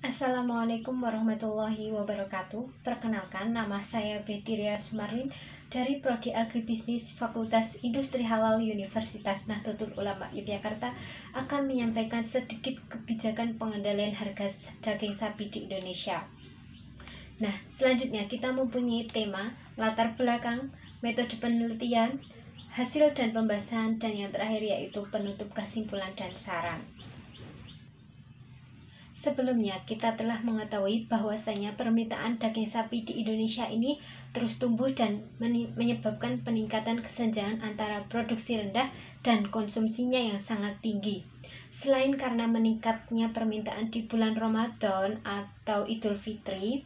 Assalamualaikum warahmatullahi wabarakatuh. Perkenalkan, nama saya Betty Ria Sumarlin dari Prodi Agribisnis Fakultas Industri Halal Universitas Nahdlatul Ulama Yogyakarta akan menyampaikan sedikit kebijakan pengendalian harga daging sapi di Indonesia. Nah, selanjutnya kita mempunyai tema latar belakang, metode penelitian, hasil dan pembahasan, dan yang terakhir yaitu penutup kesimpulan dan saran. Sebelumnya, kita telah mengetahui bahwasanya permintaan daging sapi di Indonesia ini terus tumbuh dan menyebabkan peningkatan kesenjangan antara produksi rendah dan konsumsinya yang sangat tinggi. Selain karena meningkatnya permintaan di bulan Ramadan atau Idul Fitri,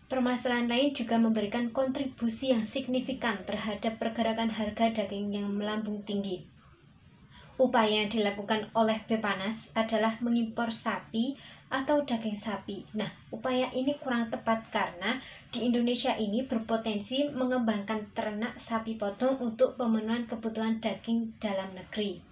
permasalahan lain juga memberikan kontribusi yang signifikan terhadap pergerakan harga daging yang melambung tinggi. Upaya yang dilakukan oleh Beppanas adalah mengimpor sapi atau daging sapi. Nah, upaya ini kurang tepat karena di Indonesia ini berpotensi mengembangkan ternak sapi potong untuk pemenuhan kebutuhan daging dalam negeri.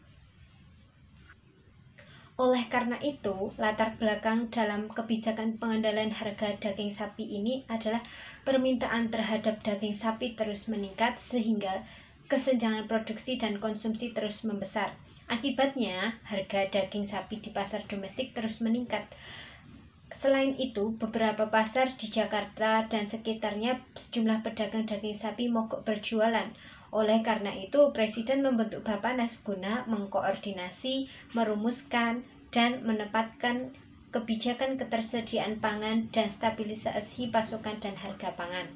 Oleh karena itu, latar belakang dalam kebijakan pengendalian harga daging sapi ini adalah permintaan terhadap daging sapi terus meningkat sehingga kesenjangan produksi dan konsumsi terus membesar. Akibatnya, harga daging sapi di pasar domestik terus meningkat. Selain itu, beberapa pasar di Jakarta dan sekitarnya sejumlah pedagang daging sapi mogok berjualan. Oleh karena itu, Presiden membentuk Bappenas guna mengkoordinasi, merumuskan, dan menempatkan kebijakan ketersediaan pangan dan stabilisasi pasokan dan harga pangan.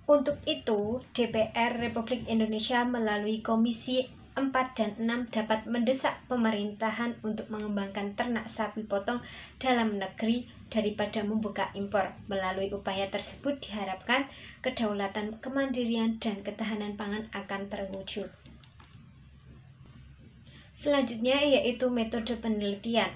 Untuk itu, DPR Republik Indonesia melalui Komisi 4 dan 6 dapat mendesak pemerintahan untuk mengembangkan ternak sapi potong dalam negeri daripada membuka impor. Melalui upaya tersebut diharapkan kedaulatan, kemandirian, dan ketahanan pangan akan terwujud. Selanjutnya yaitu metode penelitian.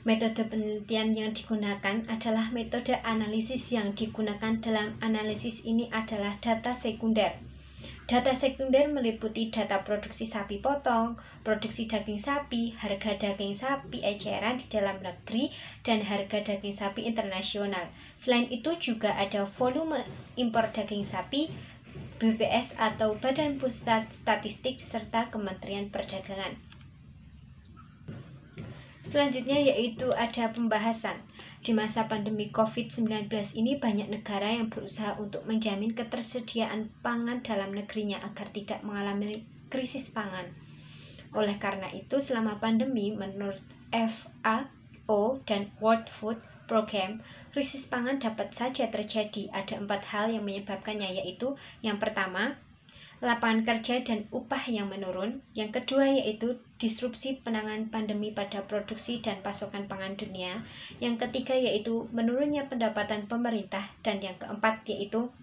Metode penelitian yang digunakan adalah metode analisis. Yang digunakan dalam analisis ini adalah data sekunder. Data sekunder meliputi data produksi sapi potong, produksi daging sapi, harga daging sapi eceran di dalam negeri, dan harga daging sapi internasional. Selain itu juga ada volume impor daging sapi, BPS atau Badan Pusat Statistik, serta Kementerian Perdagangan. Selanjutnya yaitu ada pembahasan. Di masa pandemi COVID-19 ini banyak negara yang berusaha untuk menjamin ketersediaan pangan dalam negerinya agar tidak mengalami krisis pangan. Oleh karena itu, selama pandemi, menurut FAO dan World Food Program, krisis pangan dapat saja terjadi. Ada 4 hal yang menyebabkannya, yaitu yang pertama, lapangan kerja dan upah yang menurun. Yang kedua yaitu disrupsi penanganan pandemi pada produksi dan pasokan pangan dunia. Yang ketiga yaitu menurunnya pendapatan pemerintah. Dan yang keempat yaitu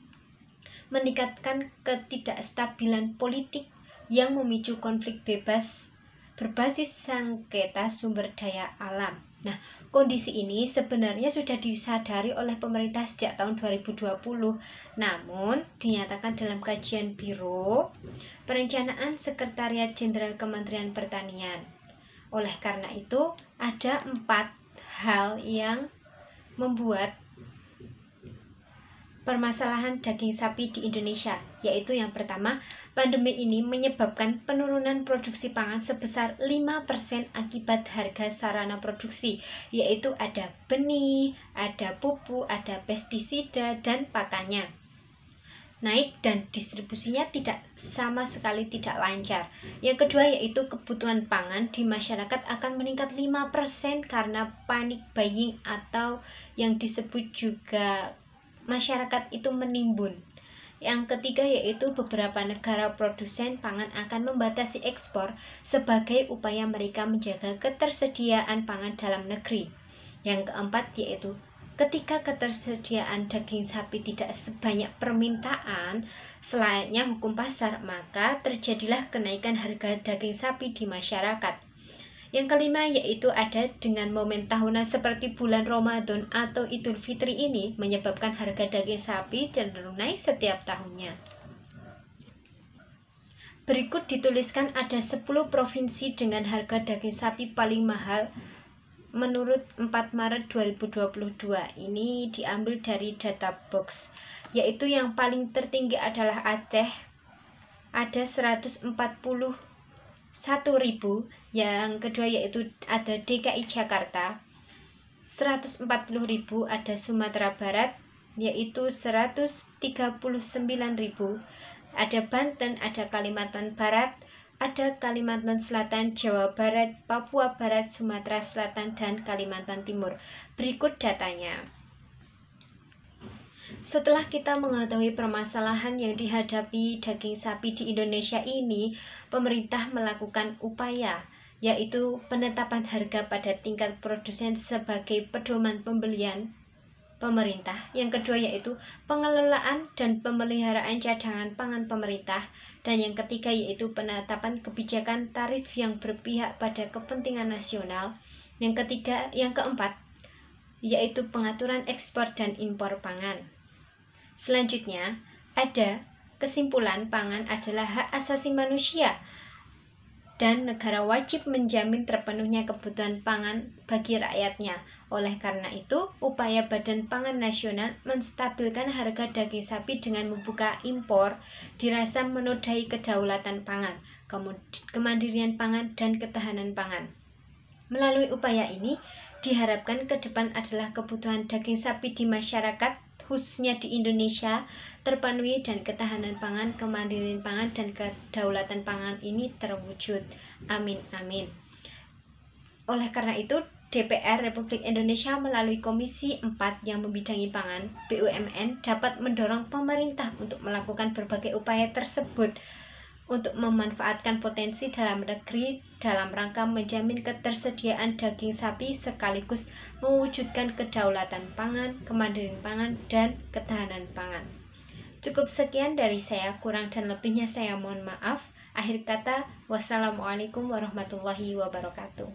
meningkatkan ketidakstabilan politik yang memicu konflik berbasis sengketa sumber daya alam. Nah, kondisi ini sebenarnya sudah disadari oleh pemerintah sejak tahun 2020. Namun, dinyatakan dalam kajian Biro Perencanaan Sekretariat Jenderal Kementerian Pertanian. Oleh karena itu, ada 4 hal yang membuat permasalahan daging sapi di Indonesia, yaitu yang pertama, pandemi ini menyebabkan penurunan produksi pangan sebesar 5% akibat harga sarana produksi, yaitu ada benih, ada pupuk, ada pestisida, dan pakannya naik dan distribusinya sama sekali tidak lancar. Yang kedua yaitu kebutuhan pangan di masyarakat akan meningkat 5% karena panic buying atau yang disebut juga masyarakat itu menimbun. Yang ketiga yaitu beberapa negara produsen pangan akan membatasi ekspor sebagai upaya mereka menjaga ketersediaan pangan dalam negeri. Yang keempat yaitu ketika ketersediaan daging sapi tidak sebanyak permintaan selayaknya hukum pasar, maka terjadilah kenaikan harga daging sapi di masyarakat. Yang kelima yaitu ada dengan momen tahunan seperti bulan Ramadan atau Idul Fitri ini menyebabkan harga daging sapi cenderung naik setiap tahunnya. Berikut dituliskan ada 10 provinsi dengan harga daging sapi paling mahal menurut 4 Maret 2022. Ini diambil dari data box, yaitu yang paling tertinggi adalah Aceh, ada 141.000. Yang kedua yaitu ada DKI Jakarta, 140.000. Ada Sumatera Barat, yaitu 139.000. Ada Banten, ada Kalimantan Barat, ada Kalimantan Selatan, Jawa Barat, Papua Barat, Sumatera Selatan, dan Kalimantan Timur. Berikut datanya. Setelah kita mengetahui permasalahan yang dihadapi daging sapi di Indonesia ini, pemerintah melakukan upaya, yaitu penetapan harga pada tingkat produsen sebagai pedoman pembelian pemerintah. Yang kedua yaitu pengelolaan dan pemeliharaan cadangan pangan pemerintah. Dan yang ketiga yaitu penetapan kebijakan tarif yang berpihak pada kepentingan nasional. Yang keempat yaitu pengaturan ekspor dan impor pangan. Selanjutnya, ada kesimpulan pangan adalah hak asasi manusia dan negara wajib menjamin terpenuhnya kebutuhan pangan bagi rakyatnya. Oleh karena itu, upaya Badan Pangan Nasional menstabilkan harga daging sapi dengan membuka impor dirasa menodai kedaulatan pangan, kemandirian pangan, dan ketahanan pangan. Melalui upaya ini, diharapkan ke depan adalah kebutuhan daging sapi di masyarakat, khususnya di Indonesia, terpenuhi dan ketahanan pangan, kemandirian pangan, dan kedaulatan pangan ini terwujud. Amin, amin. Oleh karena itu, DPR Republik Indonesia melalui Komisi 4 yang membidangi pangan, BUMN, dapat mendorong pemerintah untuk melakukan berbagai upaya tersebut untuk memanfaatkan potensi dalam negeri dalam rangka menjamin ketersediaan daging sapi sekaligus mewujudkan kedaulatan pangan, kemandirian pangan, dan ketahanan pangan. Cukup sekian dari saya, kurang dan lebihnya saya mohon maaf. Akhir kata, wassalamualaikum warahmatullahi wabarakatuh.